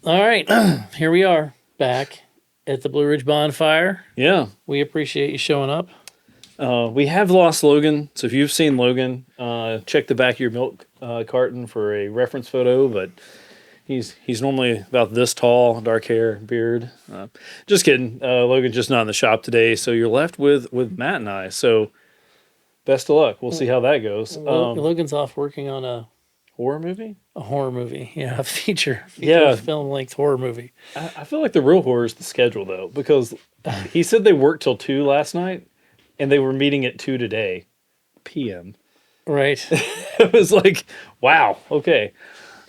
All right, here we are back at the Blue Ridge Bonfire. Yeah. We appreciate you showing up. We have lost Logan, so if you've seen Logan, check the back of your milk carton for a reference photo. But he's normally about this tall, dark hair, beard. Just kidding. Logan's just not in the shop today, so you're left with Matt and I. So best of luck. We'll see how that goes. Logan's off working on Horror movie? a horror movie. Yeah, a feature Yeah. film length horror movie. I feel like the real horror is the schedule though, because he said they worked till 2 last night, and they were meeting at 2 today, p.m. Right. It was like, wow, okay.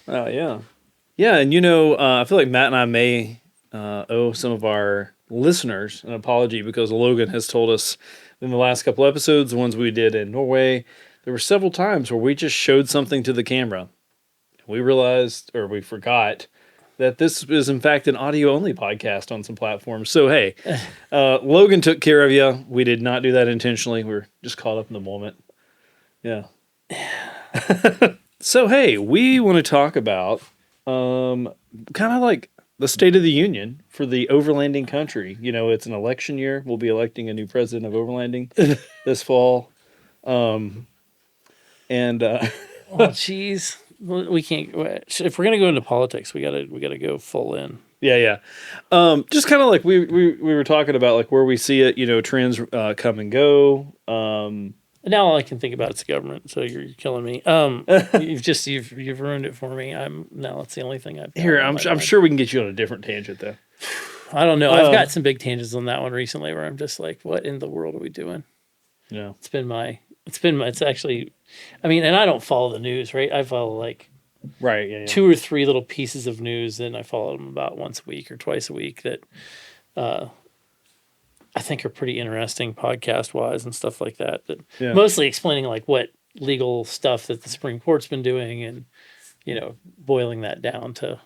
Yeah. Yeah, and I feel like Matt and I may owe some of our listeners an apology because Logan has told us in the last couple episodes, the ones we did in Norway, there were several times where we just showed something to the camera. We realized, or we forgot, that this is in fact an audio-only podcast on some platforms. So, hey, Logan took care of you. We did not do that intentionally. We're just caught up in the moment. Yeah. So, hey, we want to talk about kind of like the State of the Union for the overlanding country. It's an election year. We'll be electing a new president of overlanding this fall. Oh, geez. We can't. If we're gonna go into politics, we gotta go full in. Yeah. Just kind of like we were talking about, like where we see it. Trends come and go. Now all I can think about is the government. So you're killing me. You've ruined it for me. Now that's the only thing I've got Here, on my I'm mind. sure we can get you on a different tangent though. I don't know. I've got some big tangents on that one recently where I'm just like, what in the world are we doing? Yeah. It's actually, I mean, and I don't follow the news, right? I follow like Right. Yeah. 2 or 3 little pieces of news, and I follow them about once a week or twice a week that I think are pretty interesting podcast wise and stuff like that. Yeah. Mostly explaining like what legal stuff that the Supreme Court's been doing, and boiling that down to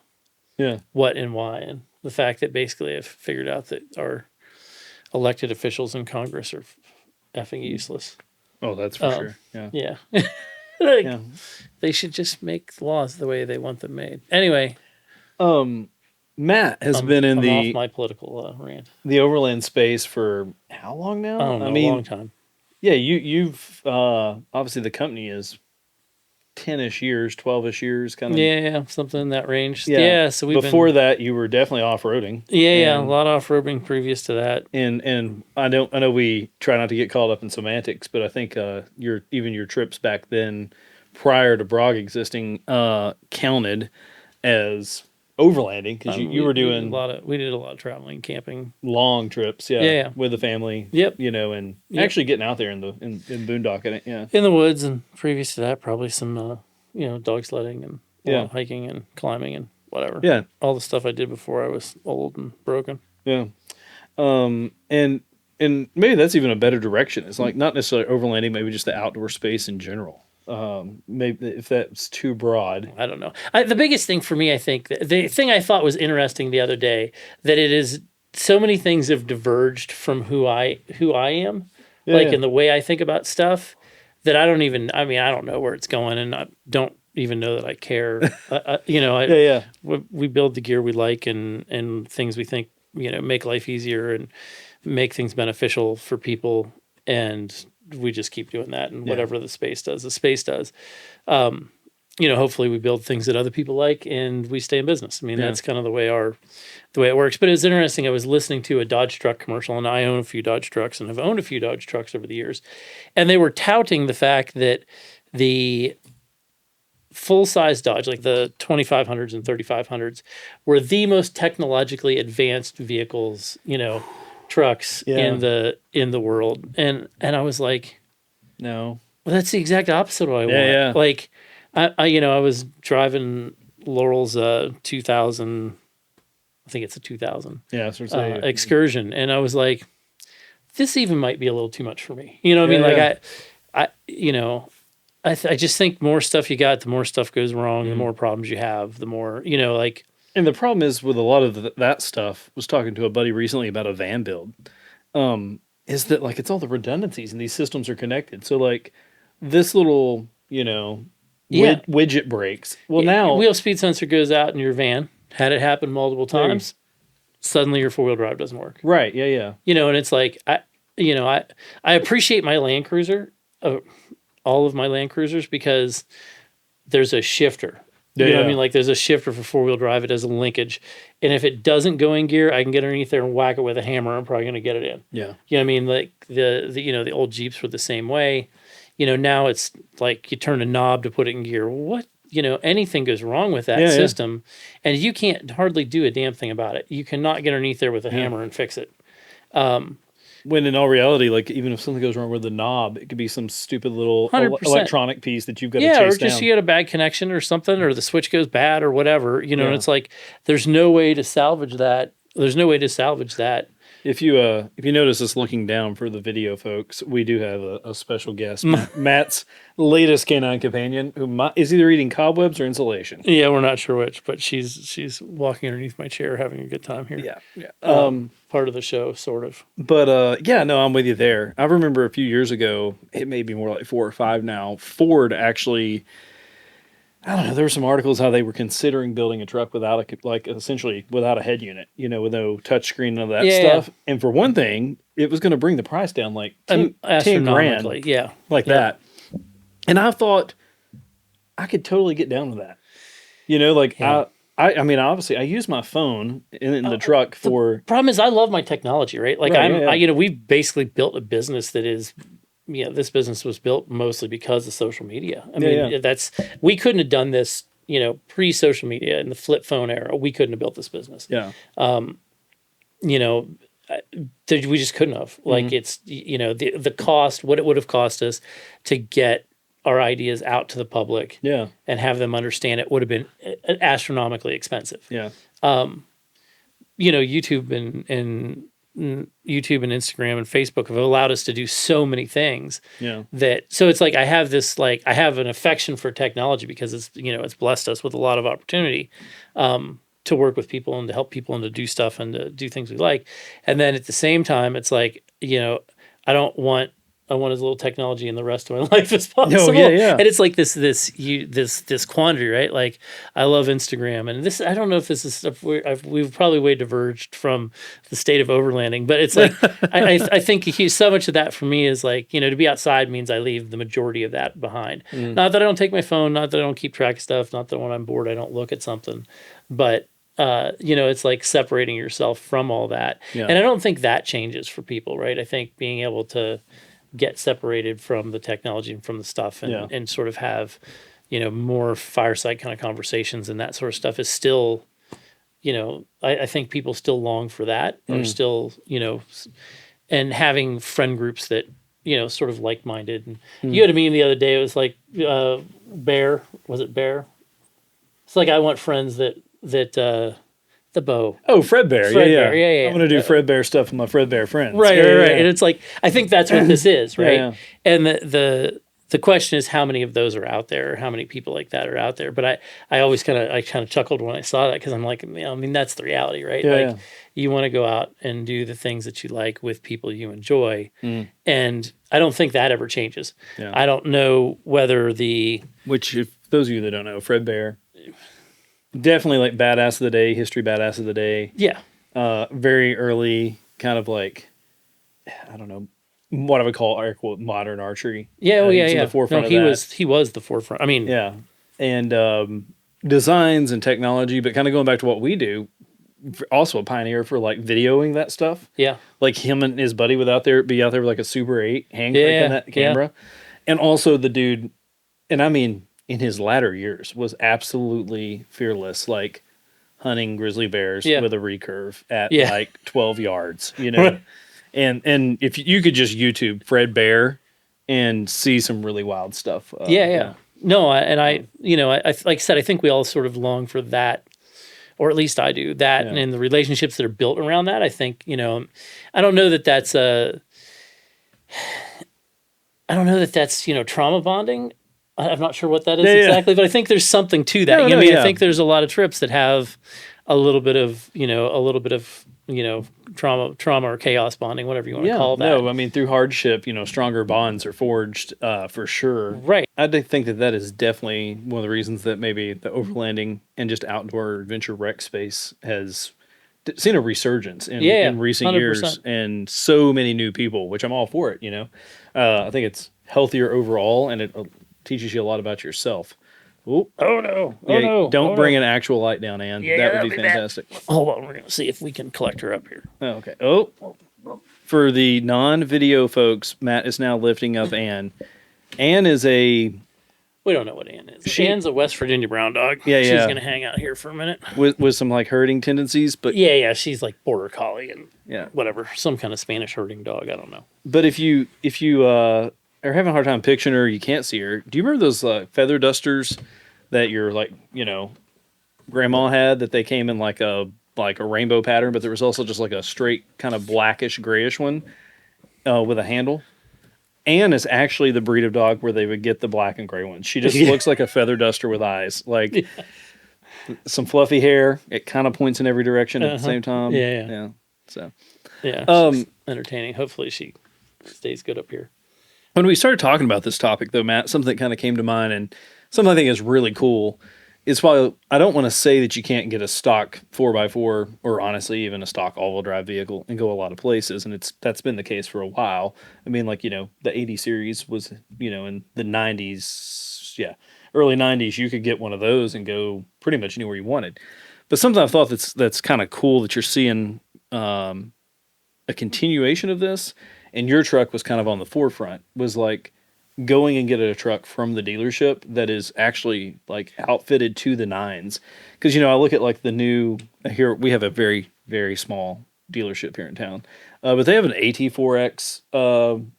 Yeah. what and why, and the fact that basically I've figured out that our elected officials in Congress are effing useless. Oh, that's for sure. Yeah. Yeah. Yeah. They should just make laws the way they want them made. Anyway, Matt has been in I'm the off my political rant. the overland space for how long now? I don't know, a long time. Yeah, you've obviously the company is 10-ish years, 12-ish years, kind of. Yeah, something in that range. Yeah, so before that you were definitely off-roading. Yeah, a lot of off-roading previous to that. And I know we try not to get caught up in semantics, but I think your trips back then, prior to Brog existing, counted as overlanding because you were doing we did a lot of traveling, camping, long trips. Yeah. With the family. Yep. And actually getting out there in boondocking it. Yeah. in the woods, and previous to that, probably some dog sledding and hiking and climbing and whatever. Yeah. All the stuff I did before I was old and broken. Yeah. And maybe that's even a better direction. It's like not necessarily overlanding, maybe just the outdoor space in general. Maybe if that's too broad. I don't know. The biggest thing for me, I think, the thing I thought was interesting the other day, that it is so many things have diverged from who I am, in the way I think about stuff, that I don't know where it's going, and I don't even know that I care. We build the gear we like and things we think make life easier and make things beneficial for people, and we just keep doing that, and whatever the space does. Hopefully we build things that other people like, and we stay in business. I mean, that's kind of the way it works. But it was interesting. I was listening to a Dodge truck commercial, and I own a few Dodge trucks and have owned a few Dodge trucks over the years. And they were touting the fact that the full-size Dodge, like the 2500s and 3500s, were the most technologically advanced vehicles, trucks in the world, and I was like, no, well, that's the exact opposite of what I want. Yeah. Like, I was driving Laurel's 2000, I think it's a 2000 Excursion, and I was like, this even might be a little too much for me. You know what I mean? I just think more stuff you got, the more stuff goes wrong, the more problems you have, the more And the problem is with a lot of that stuff, was talking to a buddy recently about a van build, is that like it's all the redundancies and these systems are connected. So like this little, widget breaks. Well, now wheel speed sensor goes out in your van. had it happen multiple times. Suddenly your 4-wheel drive doesn't work. Right. Yeah. Yeah. And it's like, I appreciate my Land Cruiser, all of my Land Cruisers, because there's a shifter. You know what I mean? Like there's a shifter for 4-wheel drive. It does a linkage. And if it doesn't go in gear, I can get underneath there and whack it with a hammer. I'm probably going to get it in. Yeah. You know what I mean? Like the old Jeeps were the same way. Now it's like you turn a knob to put it in gear. What? Anything goes wrong with that system, and you can't hardly do a damn thing about it. You cannot get underneath there with a hammer and fix it. When in all reality, like even if something goes wrong with the knob, it could be some stupid little 100%. Electronic piece that you've got to chase or just down. you had a bad connection or something, or the switch goes bad or whatever. And it's like there's no way to salvage that. If you notice us looking down for the video, folks, we do have a special guest, Matt's latest canine companion, who is either eating cobwebs or insulation. Yeah, we're not sure which, but she's walking underneath my chair, having a good time here. Yeah. Part of the show, sort of. But I'm with you there. I remember a few years ago, it may be more like 4 or 5 now, Ford actually, I don't know, there were some articles how they were considering building a truck without essentially without a head unit, with no touchscreen and all that stuff. Yeah. And for one thing, it was going to bring the price down like 10 grand. That. And I thought I could totally get down with that. I mean, obviously, I use my phone in the truck for. The problem is, I love my technology, right? Like we've basically built a business that is, this business was built mostly because of social media. I mean, we couldn't have done this, pre-social media in the flip phone era. We couldn't have built this business. Yeah. We just couldn't have. Like it's, the cost, what it would have cost us to get our ideas out to the public and have them understand it would have been astronomically expensive. Yeah. YouTube and Instagram and Facebook have allowed us to do so many things so it's like I have an affection for technology because it's blessed us with a lot of opportunity to work with people and to help people and to do stuff and to do things we like. And then at the same time, it's like, I want as little technology in the rest of my life as possible. And it's like this quandary, right? Like I love Instagram, and this, I don't know if this is stuff we've probably way diverged from the state of overlanding, but it's like, I think so much of that for me is like, to be outside means I leave the majority of that behind. Not that I don't take my phone, not that I don't keep track of stuff, not that when I'm bored, I don't look at something, but it's like separating yourself from all that. And I don't think that changes for people, right? I think being able to get separated from the technology and from the stuff and sort of have, more fireside kind of conversations and that sort of stuff is still, I think people still long for that or still, and having friend groups that, sort of like-minded. And you had a meme the other day. It was like, Bear. Was it Bear? It's like, I want friends that the bow. Oh, Fredbear. Yeah. I'm going to do Fredbear stuff with my Fredbear friends. Right. And it's like, I think that's what this is, right? And the question is how many of those are out there, or how many people like that are out there. But I always kind of chuckled when I saw that, because I'm like, I mean, that's the reality, right? You want to go out and do the things that you like with people you enjoy. And I don't think that ever changes. I don't know whether which, if those of you that don't know, Fredbear, definitely like badass of the day, history badass of the day. Yeah. Very early, kind of like, I don't know, what I would call air quote modern archery. Yeah, The forefront of that. He was the forefront. I mean, and designs and technology, but kind of going back to what we do, also a pioneer for like videoing that stuff. Yeah. Like him and his buddy would be out there with like a Super 8 hand cranking that camera. And also the dude, and I mean, in his latter years, was absolutely fearless, like hunting grizzly bears with a recurve at like 12 yards, and if you could just YouTube Fred Bear and see some really wild stuff. No, I like I said, I think we all sort of long for that, or at least I do that, and the relationships that are built around that. I think, I don't know that that's trauma bonding. I'm not sure what that is exactly, but I think there's something to that. I think there's a lot of trips that have a little bit of, trauma or chaos bonding, whatever you want to Yeah, call that. no, I mean, through hardship, stronger bonds are forged, for sure. Right. I do think that is definitely one of the reasons that maybe the overlanding and just outdoor adventure rec space has seen a resurgence Yeah, in recent years 100%. and so many new people, which I'm all for it. I think it's healthier overall and it teaches you a lot about yourself. Oh, Oh no! Oh yeah, no! don't Oh bring no! an actual light down, Ann. Yeah, That would that'll be be bad. fantastic. Hold on, we're gonna see if we can collect her up here. Oh, okay. Oh, for the non-video folks, Matt is now lifting up Ann. Ann is We don't know what Ann is. she Ann's a West Virginia brown dog. yeah, She's yeah, gonna hang out here for a minute. with some like herding tendencies, but Yeah. She's like border collie and yeah. whatever, some kind of Spanish herding dog. I don't know. But if you are having a hard time picturing her, you can't see her. Do you remember those feather dusters that your grandma had that they came in like a rainbow pattern, but there was also just like a straight kind of blackish grayish one with a handle? Anne is actually the breed of dog where they would get the black and gray ones. She just looks like a feather duster with eyes, like some fluffy hair. It kind of points in every direction at the same time. Yeah. So Yeah. She's entertaining. Hopefully she stays good up here. when we started talking about this topic, though, Matt, something that kind of came to mind and something I think is really cool is while I don't want to say that you can't get a stock 4x4 or honestly even a stock all-wheel drive vehicle and go a lot of places, and that's been the case for a while. I mean, the 80 series was in the 90s, yeah, early 90s, you could get one of those and go pretty much anywhere you wanted. But something I've thought that's kind of cool that you're seeing a continuation of this, and your truck was kind of on the forefront, was like going and get a truck from the dealership that is actually like outfitted to the nines. Because I look at like the new here we have a very very small dealership here in town, but they have an AT4X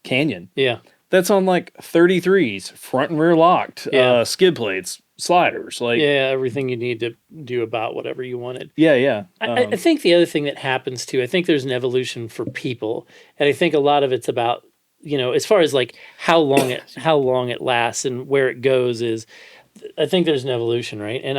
Canyon Yeah. that's on like 33s, front and rear locked, Yeah. skid plates, sliders, like Yeah. Everything you need to do about whatever you wanted. yeah. I think the other thing that happens too, I think there's an evolution for people, and I think a lot of it's about, as far as like how long it lasts and where it goes is, I think there's an evolution, right? And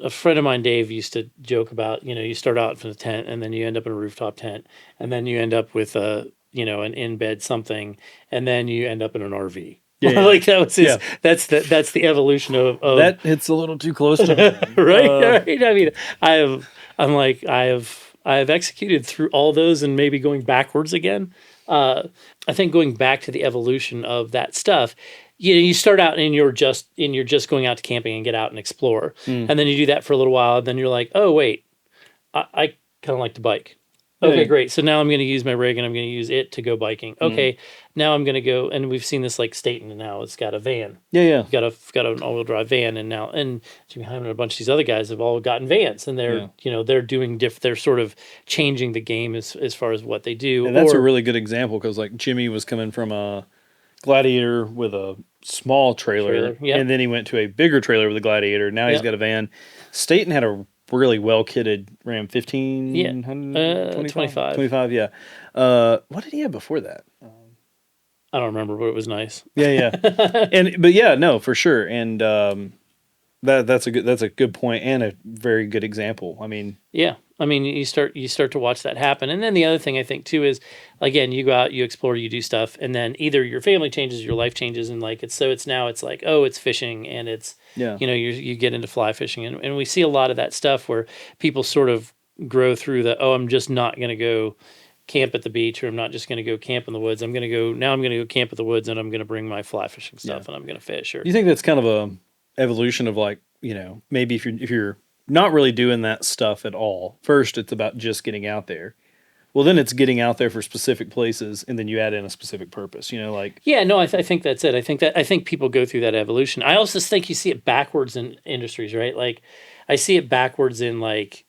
a friend of mine, Dave, used to joke about, you start out from the tent and then you end up in a rooftop tent and then you end up with an in bed something and then you end up in an RV. Yeah. Like that was his. Yeah. That's the evolution of That hits a little too close to me. right. Right. I mean, I have executed through all those and maybe going backwards again. I think going back to the evolution of that stuff, you start out and you're just going out to camping and get out and explore, and then you do that for a little while, and then you're like, oh wait, I kind of like to bike. Okay, Yeah. great. So now I'm going to use my rig and I'm going to use it to go biking. Okay, now I'm going to go, and we've seen this like Staten now. It's got a van. Yeah. Got an all-wheel drive van, and Jimmy Hyman and a bunch of these other guys have all gotten vans, and they're they're doing they're sort of changing the game as far as what they do. And that's a really good example because like Jimmy was coming from a Gladiator with a small trailer, Yep. and then he went to a bigger trailer with a Gladiator. Now he's Yep. got a van. Staten had a really well kitted Ram 1500, 25. 25, yeah. What did he have before that? I don't remember, but it was nice. Yeah. But yeah, no, for sure. And that's a good point and a very good example. I mean, Yeah. I mean, you start to watch that happen. And then the other thing I think too is, again, you go out, you explore, you do stuff, and then either your family changes, your life changes, and like it's like, oh, it's fishing, and it's you get into fly fishing, and we see a lot of that stuff where people sort of grow through the, oh, I'm just not going to go camp at the beach, or I'm not just going to go camp in the woods. I'm going to go camp at the woods, and I'm going to bring my fly fishing stuff, and I'm going to fish. Or you think that's kind of a evolution of like, maybe if you're not really doing that stuff at all. First, it's about just getting out there. Well, then it's getting out there for specific places, and then you add in a specific purpose. Like yeah, no, I think that's it. I think people go through that evolution. I also think you see it backwards in industries, right? Like I see it backwards in like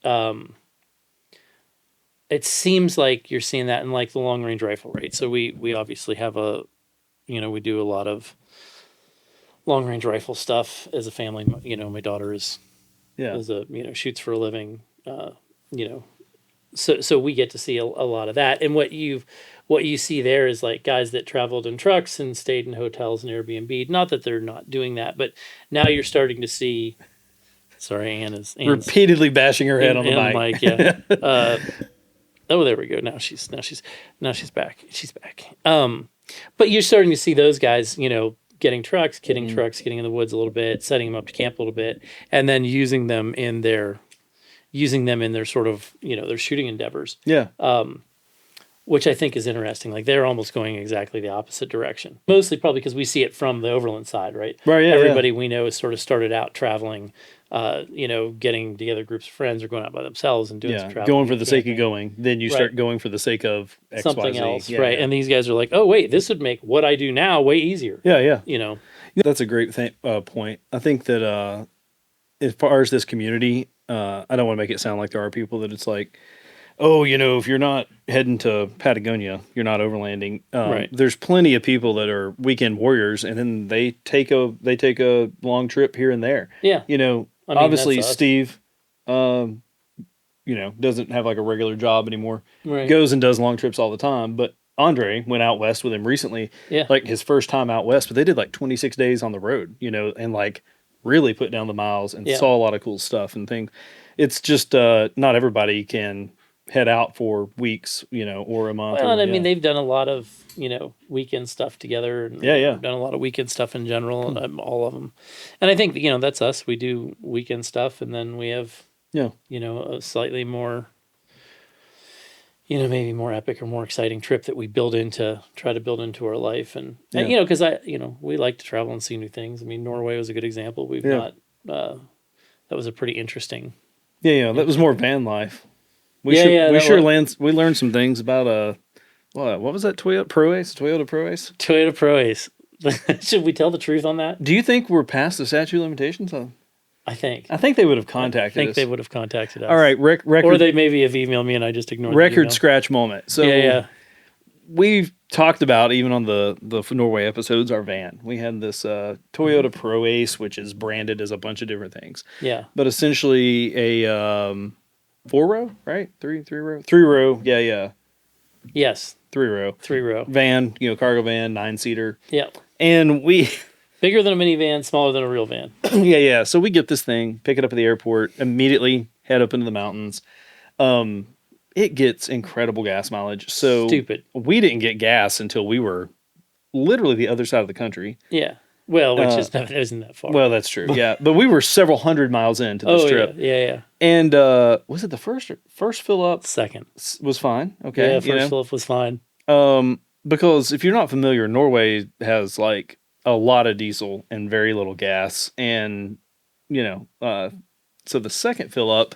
it seems like you're seeing that in like the long range rifle, right? So we obviously have we do a lot of long range rifle stuff as a family. My daughter is shoots for a living. So we get to see a lot of that. And what you see there is like guys that traveled in trucks and stayed in hotels and Airbnb. Not that they're not doing that, but now you're starting to see Sorry, Anne's repeatedly bashing her head on the mic. Yeah. Oh, there we go. Now she's back. She's back. But you're starting to see those guys, getting trucks, getting in the woods a little bit, setting them up to camp a little bit, and then using them in their sort of, their shooting endeavors. Yeah. Which I think is interesting. Like they're almost going exactly the opposite direction. Mostly probably because we see it from the Overland side, right? Right. Yeah. Everybody we know has sort of started out traveling, getting together groups of friends or going out by themselves and doing some traveling. Going for the sake of going. Then you start going for the sake of X, something Y, Z. else, right? Yeah. And these guys are like, oh wait, this would make what I do now way easier. Yeah. That's a great point. I think that as far as this community, I don't want to make it sound like there are people that it's like, oh, if you're not heading to Patagonia, you're not overlanding. Right. There's plenty of people that are weekend warriors, and then they take a long trip here and there. Yeah. Obviously Steve, doesn't have like a regular job anymore. Right. Goes and does long trips all the time. But Andre went out west with him recently. Yeah. Like his first time out west, but they did like 26 days on the road. And like really put down the miles and saw a lot of cool stuff and things. It's just not everybody can head out for weeks, or a month. Well, and I mean, they've done a lot of, weekend stuff together. And done a lot of weekend stuff in general, all of them. And I think, that's us. We do weekend stuff, and then we have, a slightly more, maybe more epic or more exciting trip that we try to build into our life. And because we like to travel and see new things. I mean, Norway was a good example. We've not, that was a pretty interesting. Yeah, that was more van life. We learned some things about what was that Toyota Pro Ace? Toyota Pro Ace. Should we tell the truth on that? Do you think we're past the statute of limitations? I think they would have contacted us. I think they would have contacted us. All right, record, or they maybe have emailed me and I just ignored record scratch moment. So we've talked about, even on the Norway episodes, our van. We had this Toyota Pro Ace, which is branded as a bunch of different things. Yeah. But essentially a 4-row, right? Three row. Yeah. Yes. 3-row van, cargo van, 9-seater. Yeah. And we bigger than a minivan, smaller than a real van. Yeah. So we get this thing, pick it up at the airport, immediately head up into the mountains. It gets incredible gas mileage. So stupid. We didn't get gas until we were literally the other side of the country. Yeah. Well, which isn't that far. Well, that's true. Yeah, but we were several hundred miles into this trip. Yeah. And was it the first fill up? Second was fine. Okay. Yeah, first fill up was fine. Because if you're not familiar, Norway has like a lot of diesel and very little gas, and so the second fill up,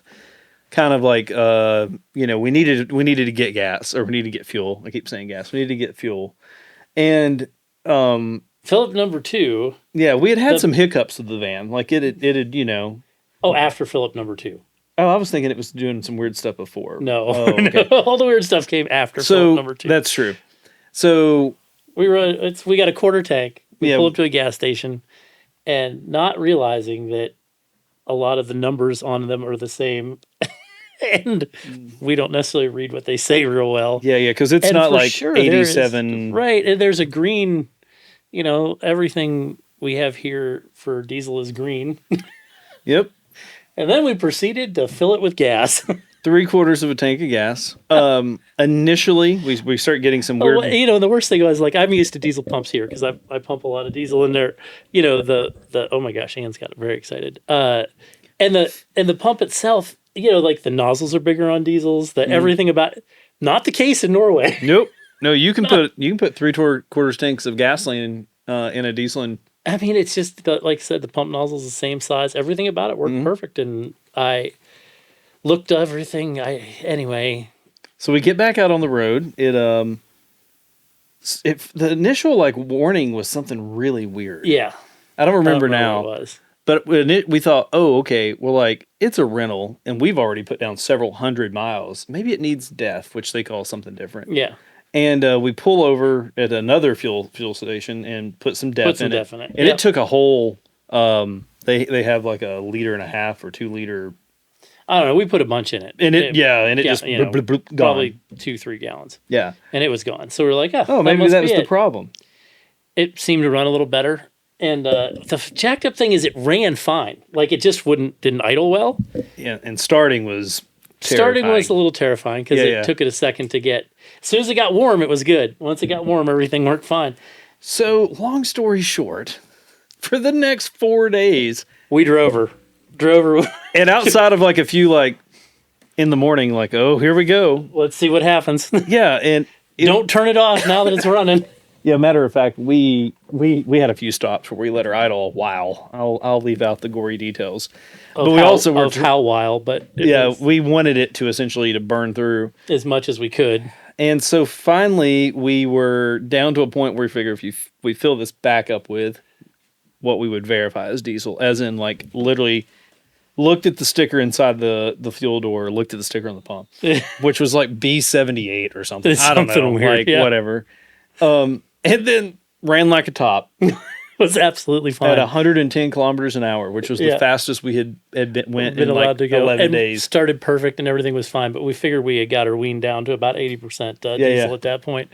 kind of like we needed to get gas, or we needed to get fuel. I keep saying gas. We needed to get fuel, and Philip number 2. Yeah, we had some hiccups with the van. Like it had. Oh, after Philip number 2. Oh, I was thinking it was doing some weird stuff before. No, okay. No, all the weird stuff came after Philip number 2. That's true. So we got a quarter tank. We pull up to a gas station, and not realizing that a lot of the numbers on them are the same. And we don't necessarily read what they say real well. Yeah, because it's not like 87. Right, and there's a green, everything we have here for diesel is green. Yep. And then we proceeded to fill it with gas. 3/4 of a tank of gas. Initially, we start getting some weird... the worst thing was, like, I'm used to diesel pumps here because I pump a lot of diesel in there. The oh my gosh, Anne's got very excited. And the pump itself... like the nozzles are bigger on diesels, everything about it. Not the case in Norway. Nope. No, you can put 3/4 tanks of gasoline in a diesel. And I mean, it's just like I said, the pump nozzle's the same size. Everything about it worked perfect, and I looked at everything. Anyway. So we get back out on the road. The initial warning was something really weird. Yeah, I don't remember now. What it was. But we thought, oh, okay, well, it's a rental, and we've already put down several hundred miles. Maybe it needs DEF, which they call something different. Yeah. And we pull over at another fuel station and put some DEF in it. And it took a whole, they have like a 1.5 liter or 2 liter. I don't know. We put a bunch in it. And it just gone. Probably 2-3 gallons. Yeah. And it was gone. So we're like, maybe that was the problem. It seemed to run a little better. And the jacked up thing is it ran fine. Like it just didn't idle well. Yeah, and starting was Starting terrifying. was a little terrifying because it took it a second to get. As soon as it got warm, it was good. Once it got warm, everything worked fine. So, long story short, for the next 4 days, we drove her. And outside of like a few like in the morning, like, oh, here we go. Let's see what happens. Yeah, and don't turn it off now that it's running. Yeah, matter of fact, we had a few stops where we let her idle a while. I'll leave out the gory details. But we also were how wild, but we wanted it to essentially to burn through as much as we could. And so finally, we were down to a point where we figured if we fill this back up with what we would verify as diesel, as in like literally looked at the sticker inside the fuel door, looked at the sticker on the pump, which was like B78 or something. I don't know, weird, like whatever. And then ran like a top. Was absolutely fine at 110 kilometers an hour, which was the fastest we had went in allowed like to go. 11 days. Started perfect and everything was fine, but we figured we had got her weaned down to about 80% diesel at that point,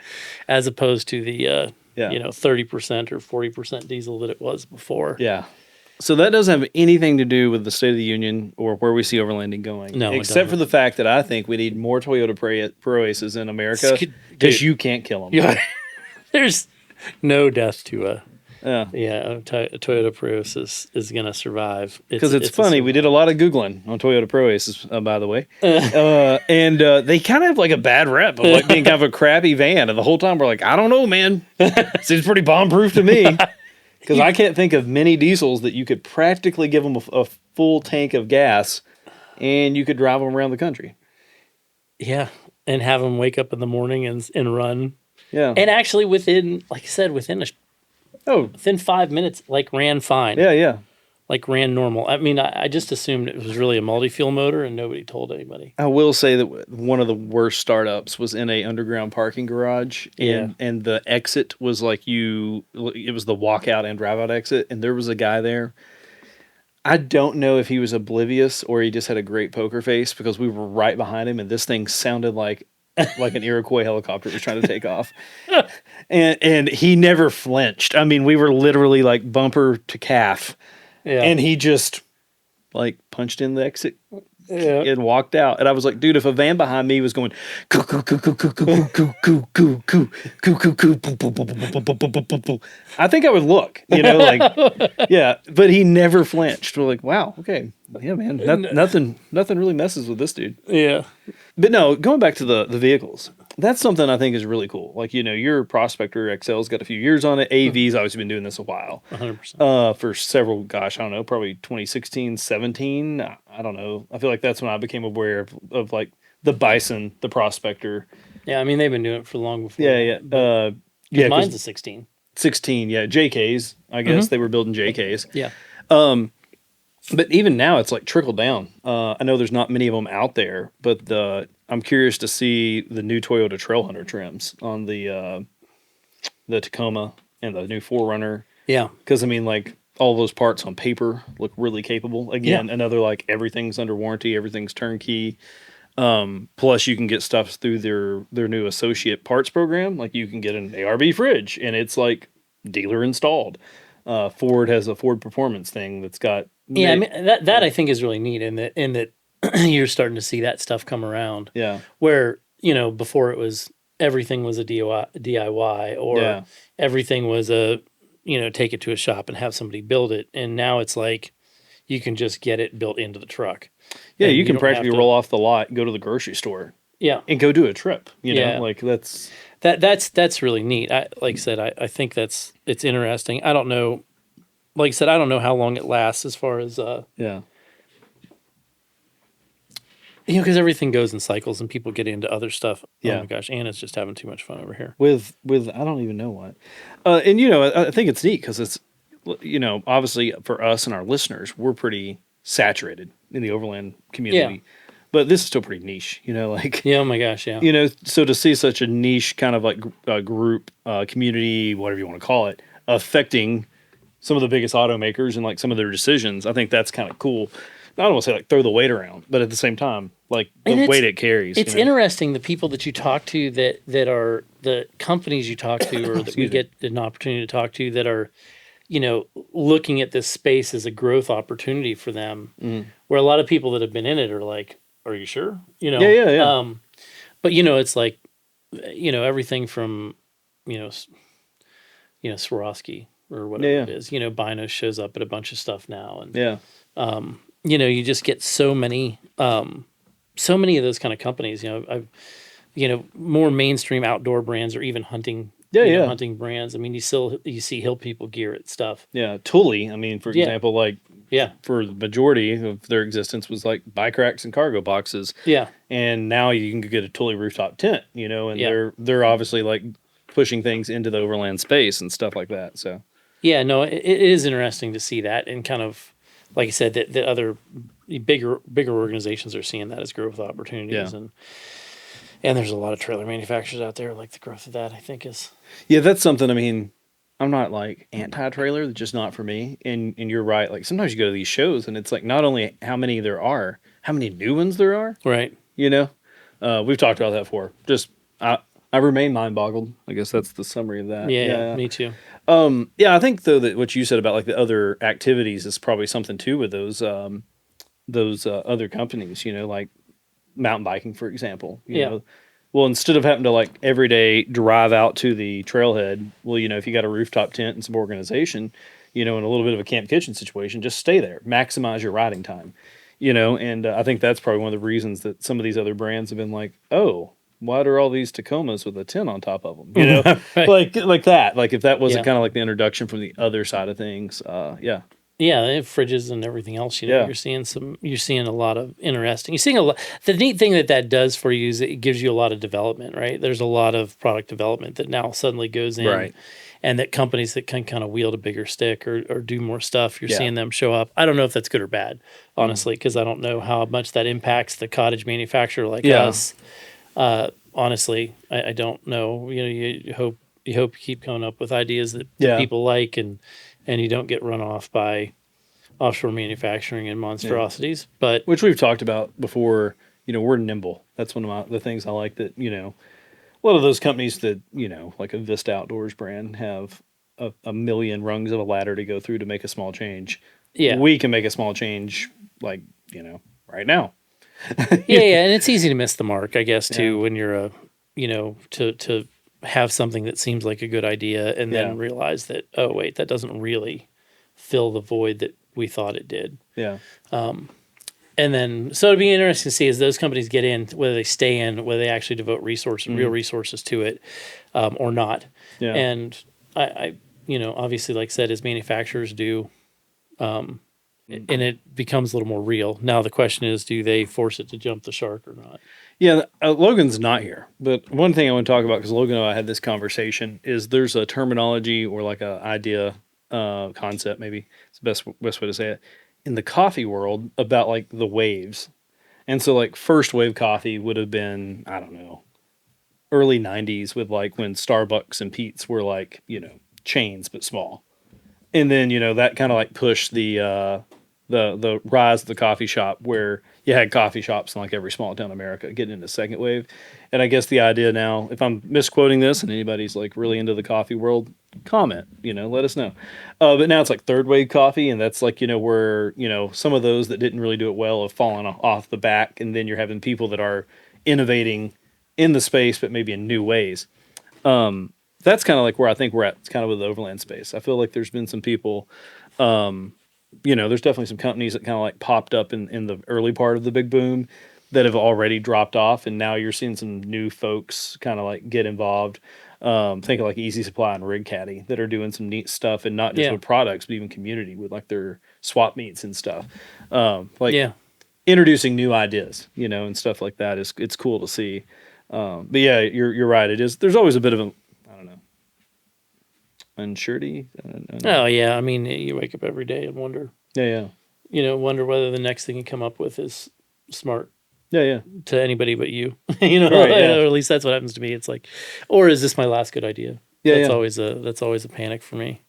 as opposed to the 30% or 40% diesel that it was before. Yeah. So that doesn't have anything to do with the State of the Union or where we see Overlanding going. No, except for the fact that I think we need more Toyota Pro Aces in America because you can't kill them. Yeah. There's no death to a Toyota Prius is going to survive. Because it's funny, we did a lot of Googling on Toyota Pro Aces, by the way. And they kind of have like a bad rep of like being kind of a crappy van. And the whole time we're like, I don't know, man. Seems pretty bomb-proof to me. Because I can't think of many diesels that you could practically give them a full tank of gas and you could drive them around the country. Yeah, and have them wake up in the morning and run. Yeah. And actually within 5 minutes, like ran fine. Yeah. Like ran normal. I mean, I just assumed it was really a multi-fuel motor and nobody told anybody. I will say that one of the worst startups was in a underground parking garage. And the exit was like it was the walkout and drive out exit. And there was a guy there. I don't know if he was oblivious or he just had a great poker face because we were right behind him and this thing sounded like an Iroquois helicopter was trying to take off. And he never flinched. I mean, we were literally like bumper to calf. Yeah. And he just like punched in the exit and walked out. And I was like, dude, if a van behind me was going coo coo coo coo coo coo coo coo coo coo coo coo coo, I think I would look, like but he never flinched. We're like, wow, okay. Yeah, man. Nothing really messes with this dude. Yeah. But no, going back to the vehicles, that's something I think is really cool. Like, your Prospector XL's got a few years on it. AV's obviously been doing this a while. 100%. For several, I don't know, probably 2016, 17. I don't know. I feel like that's when I became aware of like the Bison, the Prospector. Yeah, I mean, they've been doing it for long before. Yeah. Mine's a 16. 16, yeah. JKs, I guess. They were building JKs. Yeah. But even now, it's like trickled down. I know there's not many of them out there, but I'm curious to see the new Toyota Trailhunter trims on the Tacoma and the new 4Runner. Yeah. Because, I mean, like, all those parts on paper look really capable. Again, another, like, everything's under warranty, everything's turnkey. Plus, you can get stuff through their new associate parts program. Like, you can get an ARB fridge, and it's, like, dealer installed. Ford has a Ford Performance thing that's got... Yeah, I mean, that I think is really neat in that you're starting to see that stuff come around. Yeah. Where, before it was everything was a DIY or everything was take it to a shop and have somebody build it. And now it's like you can just get it built into the truck. Yeah, you can practically roll off the lot, go to the grocery store. Yeah. And go do a trip. Like that's really neat. Like I said, I think it's interesting. I don't know. Like I said, I don't know how long it lasts as far as because everything goes in cycles and people get into other stuff. Yeah. Oh my gosh, Anna's just having too much fun over here. With I don't even know what. And I think it's neat because it's obviously for us and our listeners, we're pretty saturated in the Overland community. Yeah. But this is still pretty niche, like... Yeah, oh my gosh, yeah. So to see such a niche kind of like group, community, whatever you want to call it, affecting some of the biggest automakers and like some of their decisions, I think that's kind of cool. I don't want to say like throw the weight around, but at the same time, like the weight it carries. It's interesting, the people that you talk to that are the companies you talk to or that we get an opportunity to talk to that are, looking at this space as a growth opportunity for them, Mm. where a lot of people that have been in it are like, "Are you sure?" Yeah, yeah, yeah. But it's like, everything from, you know, s- Swarovski or Yeah, whatever yeah, it is. Bino shows up at a bunch of stuff now, and yeah. you just get so many of those kind of companies. More mainstream outdoor brands or even hunting, Yeah, yeah. hunting brands. I mean, you see Hill People gear at stuff. Yeah, Tully, I mean, for Yeah, example, like yeah, for the majority of their existence was like bike racks and cargo boxes. yeah, And now you can get a Tully rooftop tent, and yeah, they're obviously like pushing things into the overland space and stuff like that. So, yeah. No, it is interesting to see that, and kind of like I said, that other bigger organizations are seeing that as growth yeah. opportunities, and there's a lot of trailer manufacturers out there. Like the growth of that, I think is Yeah, that's something. I mean, I'm not like anti-trailer, it's just not for me. And you're right. Like sometimes you go to these shows and it's like not only how many there are, how many new ones there are. right. You know, we've talked about that before. Just I remain mind boggled. I guess that's the summary of that. Yeah, yeah, Yeah. me too. Yeah. I think though that what you said about like the other activities is probably something too with those other companies. Like mountain biking, for example. Yeah, Well, instead of having to like every day drive out to the trailhead, well, if you got a rooftop tent and some organization, and a little bit of a camp kitchen situation, just stay there, maximize your riding time, and I think that's probably one of the reasons that some of these other brands have been like, oh, why are all these Tacomas with a tent on top of them? right. Like that. Like if that wasn't Yeah. kind of like the introduction from the other side of things, yeah, Yeah, they have fridges and everything else. yeah, You're seeing a lot of interesting. You're seeing a lot. The neat thing that does for you is it gives you a lot of development, right? There's a lot of product development that now suddenly goes in, right, and that companies that can kind of wield a bigger stick or do more stuff, you're yeah, seeing them show up. I don't know if that's good or bad, mm, honestly, because I don't know how much that impacts the cottage manufacturer like yeah, us. Honestly, I don't know. You hope you keep coming up with ideas that yeah, people like, and you don't get run off by offshore manufacturing and yeah. monstrosities. But Which we've talked about before. We're nimble. That's one of the things I like that, a lot of those companies that, like a Vista Outdoors brand have a million rungs of a ladder to go through to make a small change. yeah, We can make a small change like, right now. yeah, and it's easy to miss the mark, I guess, Yeah. too, when you're to have something that seems like a good idea and Yeah. then realize that, oh wait, that doesn't really fill the void that we thought it did. Yeah. And then, so it'd be interesting to see as those companies get in, whether they stay in, whether they actually devote real Mm. resources to it, or not. Yeah. And I, obviously, like I said, as manufacturers do, and it becomes a little more real. Now the question is, do they force it to jump the shark or not? Yeah. Logan's not here. But one thing I want to talk about, because Logan and I had this conversation, is there's a terminology or like a idea, concept, maybe it's the best way to say it, in the coffee world about like the waves. And so like first wave coffee would have been, I don't know, early 90s with like when Starbucks and Pete's were like, chains but small. And then, that kind of like pushed the rise of the coffee shop where you had coffee shops in like every small town in America getting into second wave. And I guess the idea now, if I'm misquoting this and anybody's like really into the coffee world, comment, let us know. But now it's like third wave coffee, and that's like, where, some of those that didn't really do it well have fallen off the back. And then you're having people that are innovating in the space, but maybe in new ways. That's kind of like where I think we're at. It's kind of with the overland space. I feel like there's been some people, there's definitely some companies that kind of like popped up in the early part of the big boom that have already dropped off. And now you're seeing some new folks kind of like get involved. Think of like Easy Supply and Rig Caddy that are doing some neat stuff, and not just Yeah, with products, but even community with like their swap meets and stuff. Like yeah, introducing new ideas, and stuff like that it's cool to see. But yeah, you're right. It is. There's always a bit of a, I don't know, unsurety. I don't know. oh yeah. I mean, you wake up every day and wonder, Yeah, yeah, wonder whether the next thing you come up with is smart yeah, yeah. to anybody but you. Right. Yeah, Or at least that's what happens to me. It's like, or is this my last good idea? yeah, That's yeah, always a panic for me.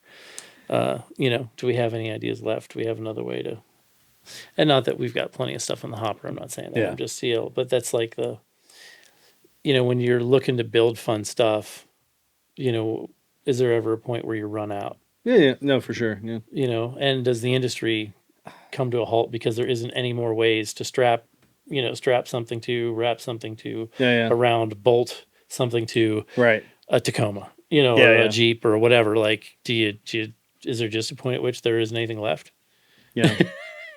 Do we have any ideas left? Do we have another way to? And not that we've got plenty of stuff in the hopper. I'm not saying that. yeah, I'm just but that's like when you're looking to build fun stuff, is there ever a point where you run out? Yeah. No, for sure. Yeah. And does the industry come to a halt because there isn't any more ways to strap something to, wrap something to, Yeah. Yeah. around, bolt something to Right. a Tacoma, Yeah. or a Yeah. Jeep or whatever. Like, is there just a point at which there isn't anything left? Yeah.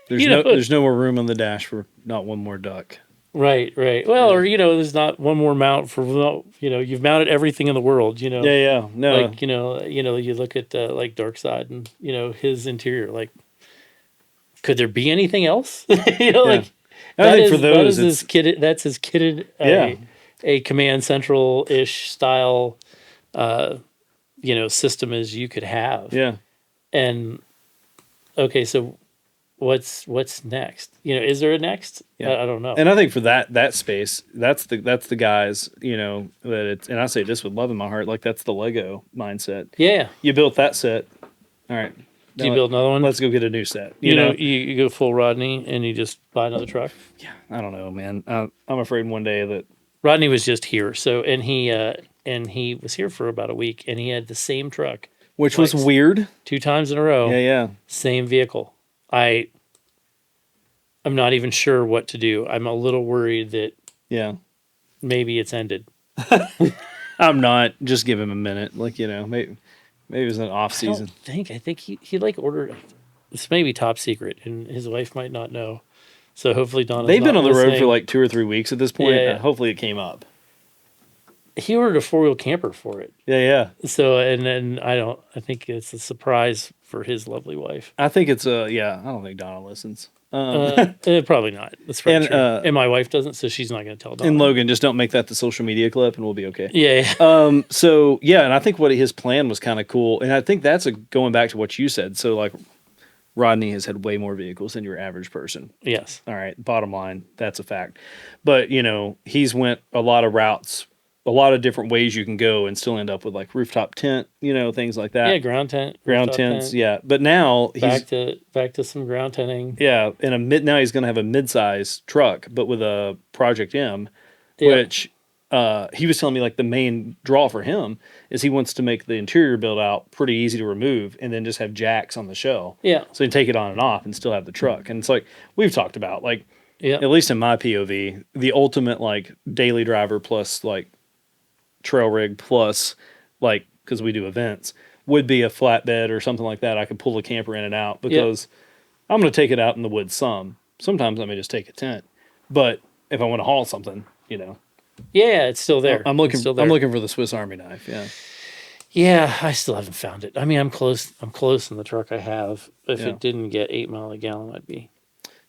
There's You no know, there's no more room on the dash for not one more duck. right, right. Well, Yeah. or there's not one more mount for you've mounted everything in the world. Yeah. Yeah. No. Like you look at like Dark Side and his interior. Like, could there be anything else? Yeah. Like I think for that those, is his it's kitted. That's his kitted yeah. a Command Central ish style system as you could have. Yeah. And okay, so what's next? Is there a next? Yeah. I don't know. And I think for that space, that's the guys, that it's, and I say this with love in my heart, like that's the Lego mindset. Yeah. You built that set. All right. Do you now build another one? Let's go get a new set. You go full Rodney and you just buy another truck. Yeah. I don't know, man. I'm afraid one day that. Rodney was just here, so and he was here for about a week, and he had the same truck, Which was weird. 2 times in a row. Yeah. Yeah. Same vehicle. I'm not even sure what to do. I'm a little worried that Yeah. maybe it's ended. I'm not. Just give him a minute. Like, maybe it was an off season. I think he like ordered. This may be top secret, and his wife might not know. So hopefully Donna's They've been not on the road listening. for like 2 or 3 weeks at this point. Yeah. Hopefully it came up. He ordered a 4-wheel camper for it. Yeah, yeah. So and then I think it's a surprise for his lovely wife. I think it's yeah. I don't think Donna listens. Probably not. That's probably And, true. And my wife doesn't, so she's not going to tell Donna. And Logan, just don't make that the social media clip, and we'll be okay. Yeah. So yeah, and I think what his plan was kind of cool, and I think that's going back to what you said. So like, Rodney has had way more vehicles than your average person. Yes. All right. Bottom line, that's a fact. But he's went a lot of routes, a lot of different ways you can go, and still end up with like rooftop tent, things like that. Yeah, ground tents. Yeah. But now he's back to some ground tenting. Yeah, now he's going to have a mid-size truck, but with a Project M, which he was telling me like the main draw for him is he wants to make the interior build out pretty easy to remove, and then just have jacks on the shell. Yeah. So you can take it on and off and still have the truck. And it's like we've talked about, like, yeah, at least in my POV, the ultimate like daily driver plus like trail rig plus like, because we do events, would be a flatbed or something like that. I could pull the camper in and out because I'm going to take it out in the woods some. Sometimes I may just take a tent, but if I want to haul something, yeah, it's still there. I'm looking. It's still there. I'm looking for the Swiss Army knife. Yeah. Yeah, I still haven't found it. I mean, I'm close. I'm close in the truck I have. If Yeah. it didn't get 8 mile a gallon, I'd be.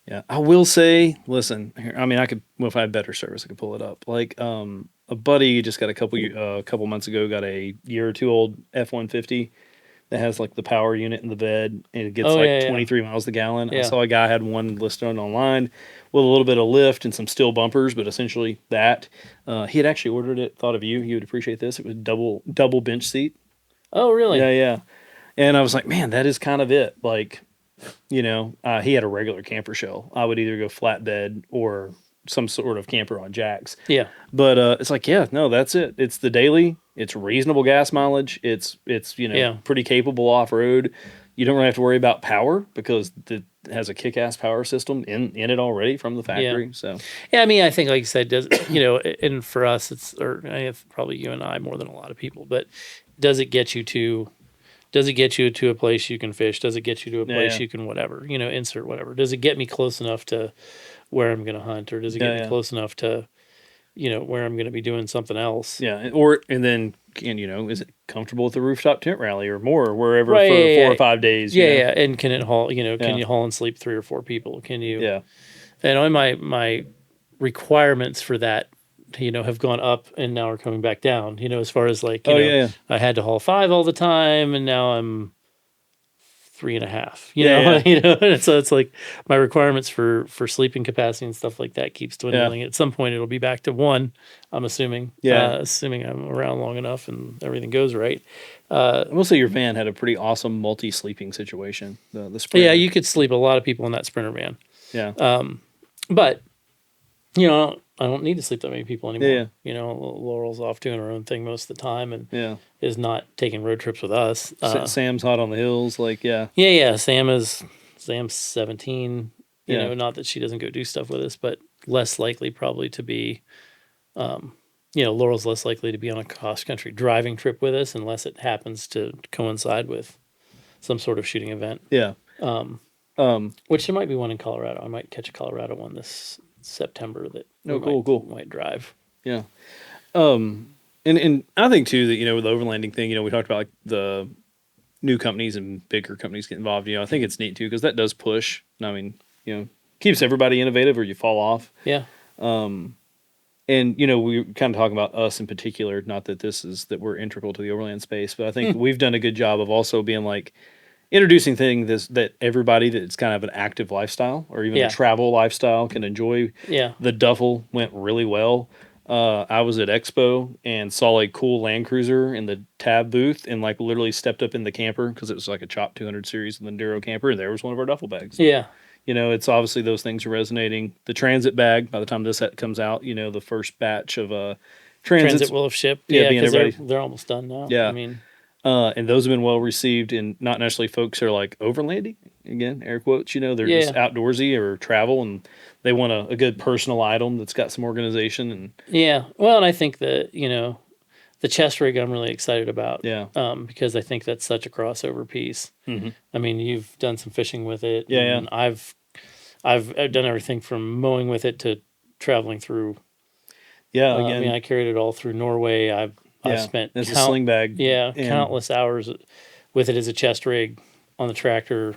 Yeah, I will say, listen, here, I mean, I could, well, if I had better service, I could pull it up. Like, a buddy just got a couple months ago, got a year or two old F-150 that has like the power unit in the bed, and it gets 23 miles a gallon. Yeah. I saw a guy had one listed online with a little bit of lift and some steel bumpers, but essentially that. He had actually ordered it, thought of you. He would appreciate this. It was double bench seat. Oh, really? Yeah, yeah. And I was like, man, that is kind of it. Like, he had a regular camper shell. I would either go flatbed or some sort of camper on jacks. Yeah. But it's like, yeah, no, that's it. It's the daily. It's reasonable gas mileage. It's pretty capable off road. You don't really have to worry about power because it has a kick-ass power system in it already from the factory. Yeah. So Yeah, I mean, I think, like you said, and for us, probably you and I more than a lot of people, but does it get you to a place you can fish? Does it get you to a place you can whatever, insert whatever? Does it get me close enough to where I'm going to hunt, or does it get me close enough to, where I'm going to be doing something else? Yeah, and then is it comfortable with the rooftop tent rally or more, or wherever for 4 or 5 days? Yeah, and can it haul? Can you haul and sleep 3 or 4 people? Can you? Yeah. And my requirements for that, have gone up and now are coming back down. As far as like, I had to haul 5 all the time, and now I'm 3.5. And so it's like my requirements for sleeping capacity and stuff like that keeps dwindling. At some point, it'll be back to 1. I'm assuming. Assuming I'm around long enough and everything goes right. I will say your van had a pretty awesome multi-sleeping situation. The Sprinter. Yeah, you could sleep a lot of people in that Sprinter van. Yeah. But I don't need to sleep that many people anymore. Yeah. You know, Laurel's off doing her own thing most of the time and Yeah. is not taking road trips with us. Sam's hot on the hills. Like, yeah. Yeah. Sam's 17. You Yeah. know, not that she doesn't go do stuff with us, but less likely probably to be. You know, Laurel's less likely to be on a cross country driving trip with us unless it happens to coincide with some sort of shooting event. Yeah. Which there might be one in Colorado. I might catch a Colorado one this September that cool. might drive. Yeah. And I think too that, you know, with the overlanding thing, you know, we talked about like the new companies and bigger companies get involved. You know, I think it's neat too because that does push. I mean, you know, keeps everybody innovative or you fall off. Yeah. And you know, we were kind of talking about us in particular. Not that this is that we're integral to the overland space, but I think we've done a good job of also being like introducing things that everybody that's kind of an active lifestyle or even a travel lifestyle can enjoy. Yeah. The duffel went really well. I was at Expo and saw a cool Land Cruiser in the tab booth and like literally stepped up in the camper because it was like a Chop 200 series of the Enduro camper. And there was one of our duffel bags. Yeah. You know, it's obviously those things are resonating. The transit bag, by the time this comes out, you know, the first batch of transit will have shipped. Yeah, because they're almost done now. Yeah. I mean, and those have been well received, and not necessarily folks are like overlanding, again, air quotes, you know, they're just outdoorsy or travel, and they want a good personal item that's got some organization. And yeah, well, and I think that, you know, the chest rig I'm really excited about. Yeah. Because I think that's such a crossover piece. Mm-hmm. I mean, you've done some fishing with it. Yeah, and I've done everything from mowing with it to traveling through. Yeah, again, I mean, I carried it all through Norway. I've spent a sling bag. Yeah, countless hours with it as a chest rig on the tractor.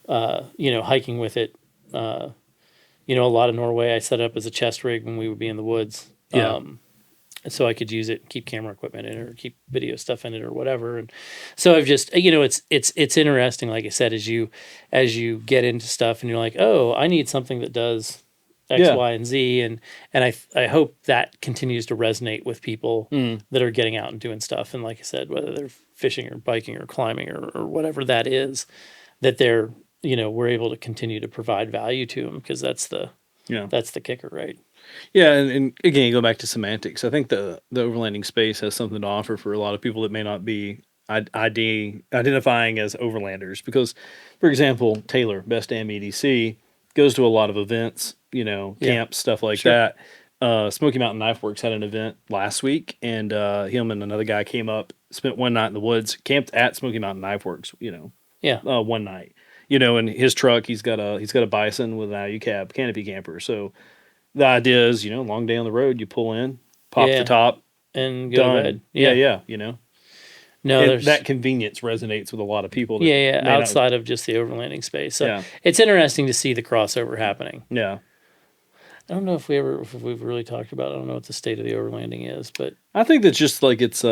You know, hiking with it. You know, a lot of Norway I set up as a chest rig when we would be in the woods. Yeah. So I could use it, keep camera equipment in it, or keep video stuff in it, or whatever. And so I've just, you know, it's interesting. Like I said, as you get into stuff, and you're like, oh, I need something that does X, Y, and Z, and I hope that continues to resonate with people that are getting out and doing stuff. And like I said, whether they're fishing or biking or climbing or whatever that is, that they're, you know, we're able to continue to provide value to them, because that's the kicker, right? Yeah, and again, you go back to semantics. I think the overlanding space has something to offer for a lot of people that may not be identifying as overlanders. Because, for example, Taylor, Best Damn EDC, goes to a lot of events, you know, camps, stuff like that. Smoky Mountain Knife Works had an event last week, and him and another guy came up, spent one night in the woods, camped at Smoky Mountain Knife Works, you know, one night. You know, in his truck, he's got a Bison with an IU cab canopy camper. So the idea is, you know, long day on the road, you pull in, pop the top, and go to bed. Yeah, you know. No, that convenience resonates with a lot of people. That outside of just the overlanding space. So it's interesting to see the crossover happening. Yeah. I don't know if we've really talked about it. I don't know what the state of the overlanding is, but I think that's just like it's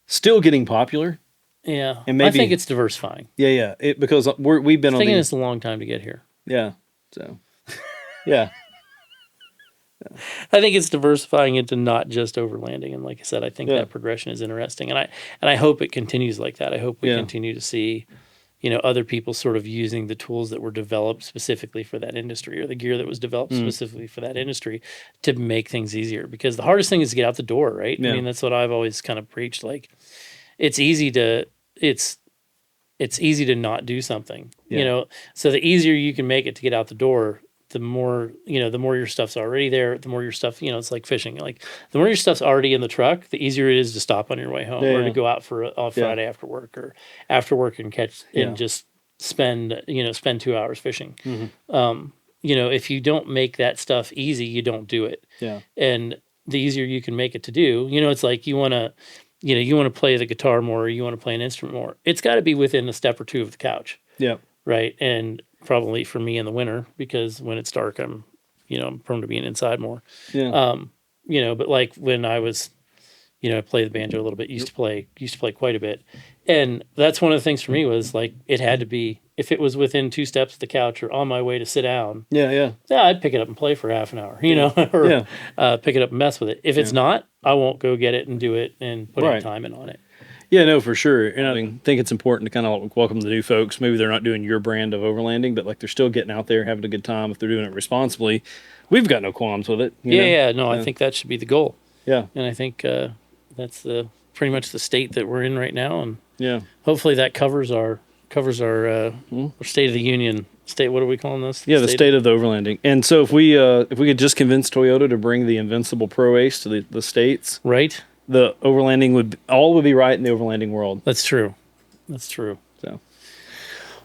still getting popular. Yeah, and maybe, I think it's diversifying. Yeah, because we've been thinking it's a long time to get here. Yeah, so yeah. I think it's diversifying into not just overlanding, and like I said, I think that progression is interesting, and I hope it continues like that. I hope we continue to see, you know, other people sort of using the tools that were developed specifically for that industry, or the gear that was developed specifically for that industry, to make things easier. Because the hardest thing is to get out the door, right? I mean, that's what I've always kind of preached. Like, it's easy to not do something, you know. So the easier you can make it to get out the door, the more, you know, the more your stuff's already there, the more your stuff, you know, it's like fishing. Like, the more your stuff's already in the truck, the easier it is to stop on your way home, or to go out for on Friday after work, or after work, and catch and just spend 2 hours fishing. Mm-hmm. You know, if you don't make that stuff easy, you don't do it. Yeah. And the easier you can make it to do, you know, it's like you want to play the guitar more, or you want to play an instrument more. It's got to be within a step or two of the couch. Yeah. Right. And probably for me in the winter, because when it's dark, I'm prone to being inside more. Yeah. You know, but like when I was, you know, I play the banjo a little bit, used to play quite a bit. And that's one of the things for me was like, it had to be, if it was within 2 steps of the couch or on my way to sit down. Yeah. I'd pick it up and play for half an hour, you know, or pick it up and mess with it. If it's not, I won't go get it and do it and put any time in on it. Yeah, no, for sure. And I think it's important to kind of welcome the new folks. Maybe they're not doing your brand of overlanding, but like they're still getting out there, having a good time if they're doing it responsibly. we've got no qualms with it. You Yeah, know? yeah. No, I think that should be the goal. Yeah. And I think that's the pretty much the state that we're in right now, and Yeah. hopefully that covers our State of the Union. State, what are we calling this? Yeah, the state of the overlanding. And so if we could just convince Toyota to bring the Invincible Pro Ace to the States, Right? the overlanding would be right in the overlanding world. That's true. That's true. So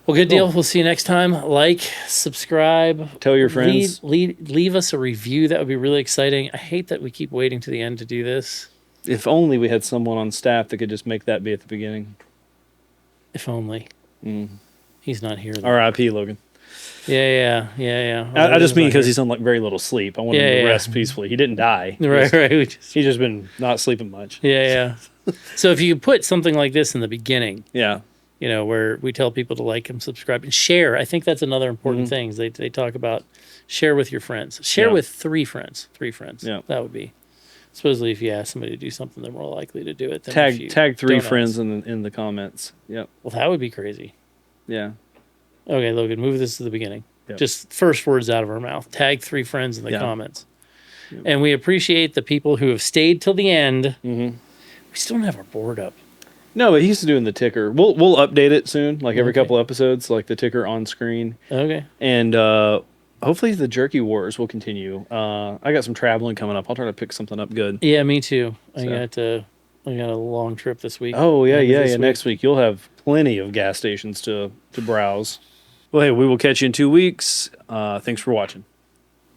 Well, good deal. Cool. We'll see you next time. Like, subscribe. Tell your friends. Leave us a review. That would be really exciting. I hate that we keep waiting to the end to do this. If only we had someone on staff that could just make that be at the beginning. If only. He's not here. Though. R.I.P. Logan. Yeah. I just mean because he's on like very little sleep. I want him to Yeah. rest peacefully. He didn't die. Right. He's just been not sleeping much. Yeah. So if you could put something like this in the beginning, Yeah. you know, where we tell people to like and subscribe and share. I think that's another important thing. They talk about share with your friends. Share with 3 friends. 3 friends. Yeah. That would be. Supposedly, if you ask somebody to do something, they're more likely to do it. Than if you Tag 3 don't friends ask. in the comments. Yep. Well, that would be crazy. Yeah. Okay, Logan, move this to the beginning. Yep. Just first words out of our mouth. Tag 3 friends in the Yeah. comments. Yep. And we appreciate the people who have stayed till the end. Mm-hmm. We still don't have our board up. No, but he's doing the ticker. We'll update it soon, like every couple episodes, like the ticker on screen. Okay. And hopefully the jerky wars will continue. I got some traveling coming up. I'll try to pick something up good. Yeah, me too. I So. got a long trip this week. Oh yeah. Week. Next week you'll have plenty of gas stations to browse. Well, hey, we will catch you in 2 weeks. Thanks for watching.